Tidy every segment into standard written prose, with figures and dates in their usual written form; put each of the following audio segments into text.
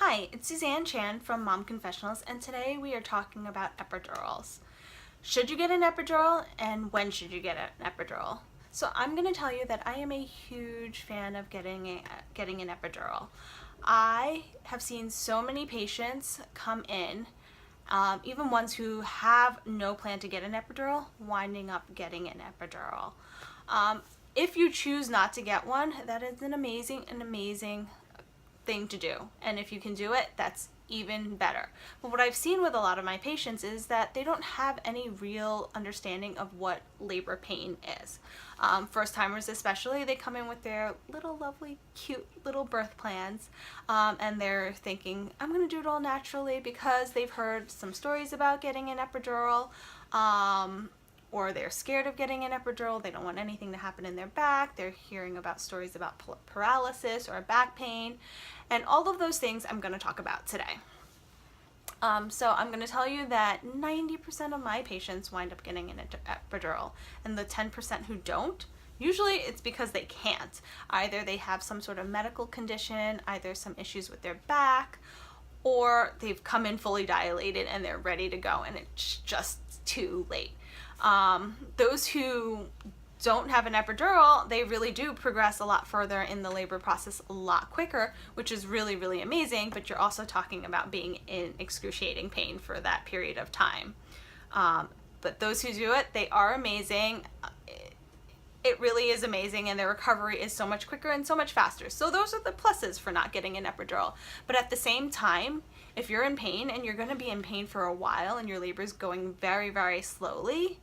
Hi, it's Suzanne Chan from Mom Confessionals, and today we are talking about epidurals. Should you get an epidural, and when should you get an epidural? So I'm going to tell you that I am a huge fan of getting an epidural. I have seen so many patients come in, even ones who have no plan to get an epidural, winding up getting an epidural. If you choose not to get one, that is an amazing thing to do. And if you can do it, that's even better. But what I've seen with a lot of my patients is that they don't have any real understanding of what labor pain is. First timers especially, they come in with their little lovely cute little birth plans, and they're thinking, I'm gonna do it all naturally because they've heard some stories about getting an epidural, or they're scared of getting an epidural. They don't want anything to happen in their back. They're hearing about stories about paralysis or back pain, and all of those things I'm going to talk about today. So I'm going to tell you that 90% of my patients wind up getting an epidural, and the 10% who don't, usually it's because they can't. Either they have some sort of medical condition, either some issues with their back, or they've come in fully dilated and they're ready to go and it's just too late. Those who don't have an epidural, they really do progress a lot further in the labor process a lot quicker, which is really amazing, but you're also talking about being in excruciating pain for that period of time. But those who do it, they are amazing. It really is amazing, and their recovery is so much quicker and so much faster. So those are the pluses for not getting an epidural. But at the same time, if you're in pain and you're going to be in pain for a while and your labor is going very slowly,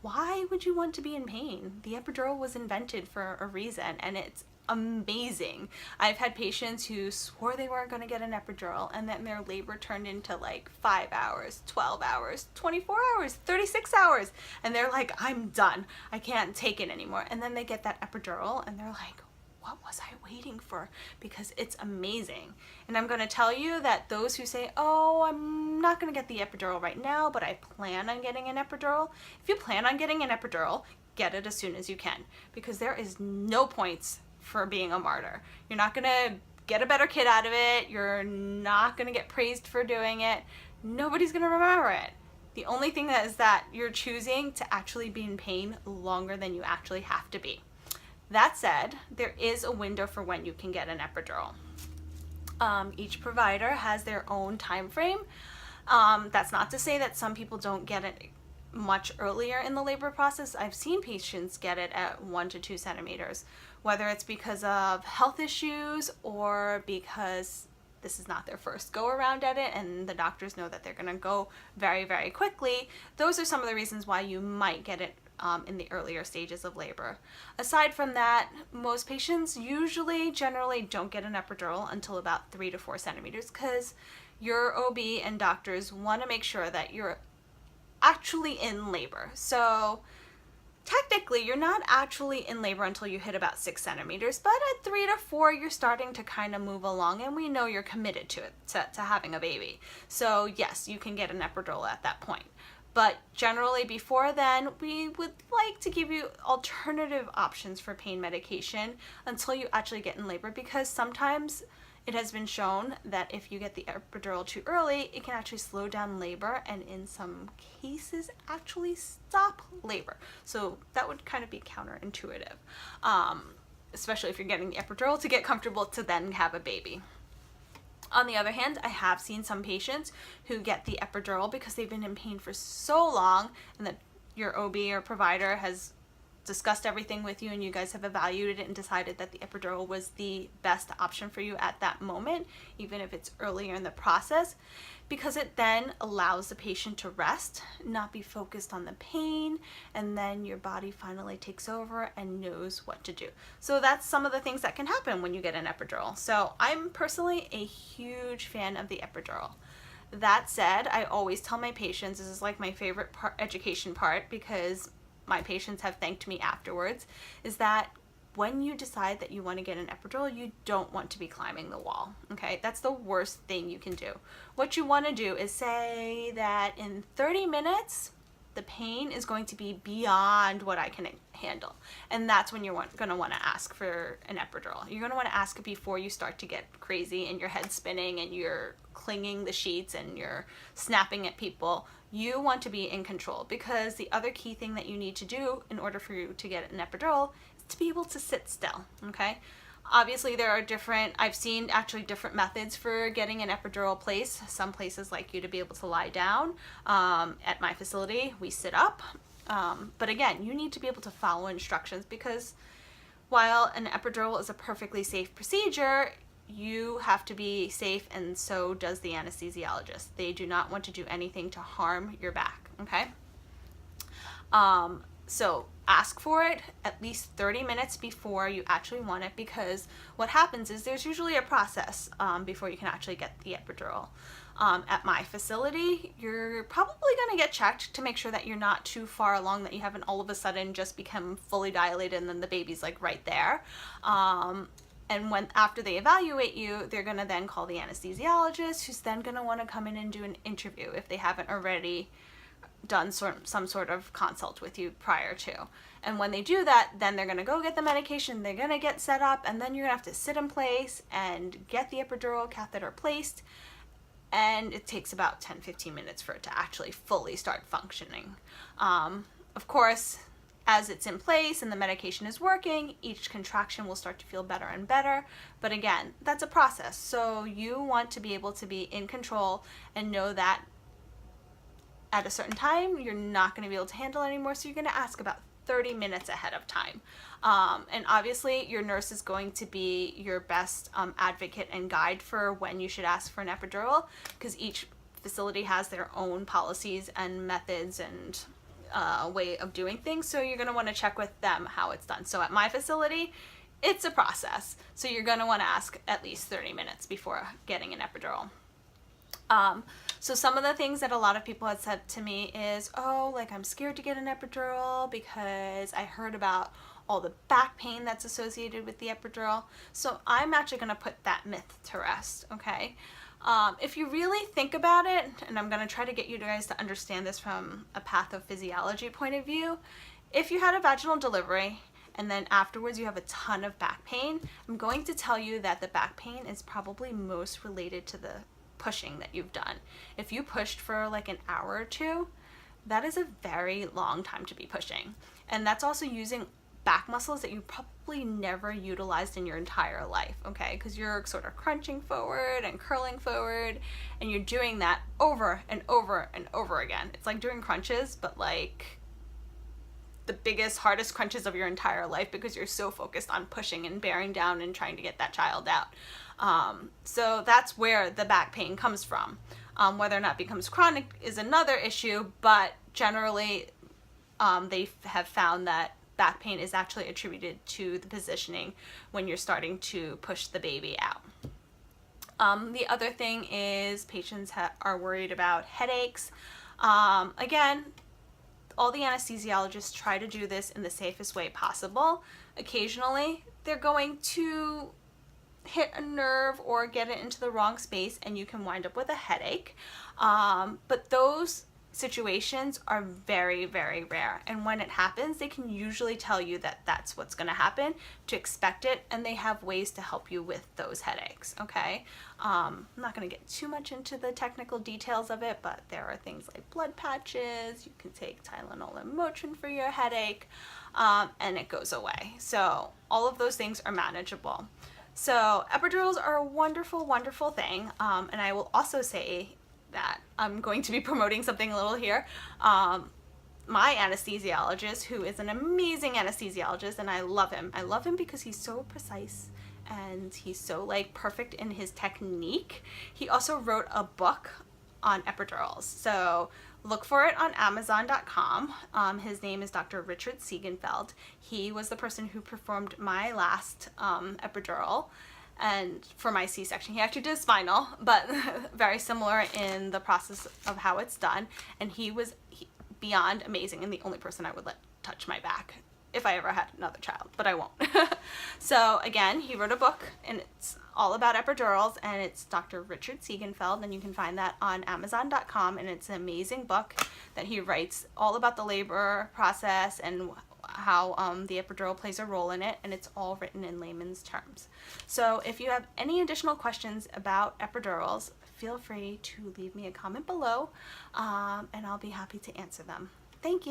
why would you want to be in pain? The epidural was invented for a reason, and it's amazing. I've had patients who swore they weren't going to get an epidural, and then their labor turned into like 5 hours, 12 hours, 24 hours, 36 hours, and they're like, I'm done. I can't take it anymore. And then they get that epidural and they're like, what was I waiting for? Because it's amazing. And I'm going to tell you that those who say, oh, I'm not going to get the epidural right now, but I plan on getting an epidural. If you plan on getting an epidural, get it as soon as you can, because there is no points for being a martyr. You're not going to get a better kid out of it. You're not going to get praised for doing it. Nobody's going to remember it. The only thing that is that you're choosing to actually be in pain longer than you actually have to be. That said, there is a window for when you can get an epidural. Each provider has their own time frame. That's not to say that some people don't get it much earlier in the labor process. I've seen patients get it at 1 to 2 centimeters, whether it's because of health issues or because this is not their first go around at it and the doctors know that they're going to go very quickly. Those are some of the reasons why you might get it in the earlier stages of labor. Aside from that, most patients generally don't get an epidural until about 3 to 4 centimeters because your OB and doctors want to make sure that you're actually in labor. So technically you're not actually in labor until you hit about 6 centimeters, but at 3 to 4 you're starting to kind of move along, and we know you're committed to it, to having a baby. So yes, you can get an epidural at that point. But generally before then, we would like to give you alternative options for pain medication until you actually get in labor, because sometimes it has been shown that if you get the epidural too early, it can actually slow down labor and in some cases actually stop labor. So that would kind of be counterintuitive, especially if you're getting the epidural to get comfortable to then have a baby. On the other hand, I have seen some patients who get the epidural because they've been in pain for so long, and that your OB or provider has discussed everything with you and you guys have evaluated it and decided that the epidural was the best option for you at that moment, even if it's earlier in the process, because it then allows the patient to rest, not be focused on the pain, and then your body finally takes over and knows what to do. So that's some of the things that can happen when you get an epidural. So I'm personally a huge fan of the epidural. That said, I always tell my patients, this is like my favorite education part, because my patients have thanked me afterwards, is that when you decide that you want to get an epidural, you don't want to be climbing the wall, okay? That's the worst thing you can do. What you want to do is say that in 30 minutes, the pain is going to be beyond what I can handle. And that's when you're going to want to ask for an epidural. You're going to want to ask it before you start to get crazy and your head's spinning and you're clinging the sheets and you're snapping at people. You want to be in control, because the other key thing that you need to do in order for you to get an epidural is to be able to sit still, okay? Obviously, there are I've seen actually different methods for getting an epidural placed. Some places like you to be able to lie down. At my facility, we sit up. But again, you need to be able to follow instructions, because while an epidural is a perfectly safe procedure, you have to be safe, and so does the anesthesiologist. They do not want to do anything to harm your back, okay? So ask for it at least 30 minutes before you actually want it, because what happens is there's usually a process before you can actually get the epidural. At my facility, you're probably going to get checked to make sure that you're not too far along, that you haven't all of a sudden just become fully dilated and then the baby's like right there. And after they evaluate you, they're going to then call the anesthesiologist, who's then going to want to come in and do an interview if they haven't already done some sort of consult with you prior to. And when they do that, then they're going to go get the medication, they're going to get set up, and then you're going to have to sit in place and get the epidural catheter placed. And it takes about 10-15 minutes for it to actually fully start functioning. Of course, as it's in place and the medication is working, each contraction will start to feel better and better. But again, that's a process. So you want to be able to be in control and know that at a certain time, you're not going to be able to handle anymore. So you're going to ask about 30 minutes ahead of time. And obviously, your nurse is going to be your best advocate and guide for when you should ask for an epidural, because each facility has their own policies and methods and way of doing things. So you're going to want to check with them how it's done. So at my facility, it's a process. So you're going to want to ask at least 30 minutes before getting an epidural. So some of the things that a lot of people had said to me is, oh, like, I'm scared to get an epidural because I heard about all the back pain that's associated with the epidural. So I'm actually going to put that myth to rest, okay? If you really think about it, and I'm going to try to get you guys to understand this from a pathophysiology point of view, if you had a vaginal delivery and then afterwards you have a ton of back pain, I'm going to tell you that the back pain is probably most related to the pushing that you've done. If you pushed for like an hour or two, that is a very long time to be pushing. And that's also using back muscles that you probably never utilized in your entire life, okay? Because you're sort of crunching forward and curling forward, and you're doing that over and over and over again. It's like doing crunches, but like the biggest, hardest crunches of your entire life, because you're so focused on pushing and bearing down and trying to get that child out. So that's where the back pain comes from. Whether or not it becomes chronic is another issue, but generally they have found that back pain is actually attributed to the positioning when you're starting to push the baby out. The other thing is patients are worried about headaches. Again, all the anesthesiologists try to do this in the safest way possible. Occasionally, they're going to hit a nerve or get it into the wrong space, and you can wind up with a headache. But those situations are very, very rare. And when it happens, they can usually tell you that that's what's going to happen, to expect it, and they have ways to help you with those headaches, okay? I'm not going to get too much into the technical details of it, but there are things like blood patches. You can take Tylenol and Motrin for your headache, and it goes away. So all of those things are manageable. So epidurals are a wonderful, wonderful thing, and I will also say that I'm going to be promoting something a little here. My anesthesiologist, who is an amazing anesthesiologist, and I love him. I love him because he's so precise and he's so like perfect in his technique. He also wrote a book on epidurals. So look for it on Amazon.com. His name is Dr. Richard Siegenfeld. He was the person who performed my last epidural, and for my C-section. He actually did spinal, but very similar in the process of how it's done. And he was beyond amazing, and the only person I would let touch my back. if I ever had another child, but I won't. So again, he wrote a book, and it's all about epidurals, and it's Dr. Richard Siegenfeld, and you can find that on Amazon.com, and it's an amazing book that he writes all about the labor process and how the epidural plays a role in it, and it's all written in layman's terms. So if you have any additional questions about epidurals, feel free to leave me a comment below, and I'll be happy to answer them. Thank you.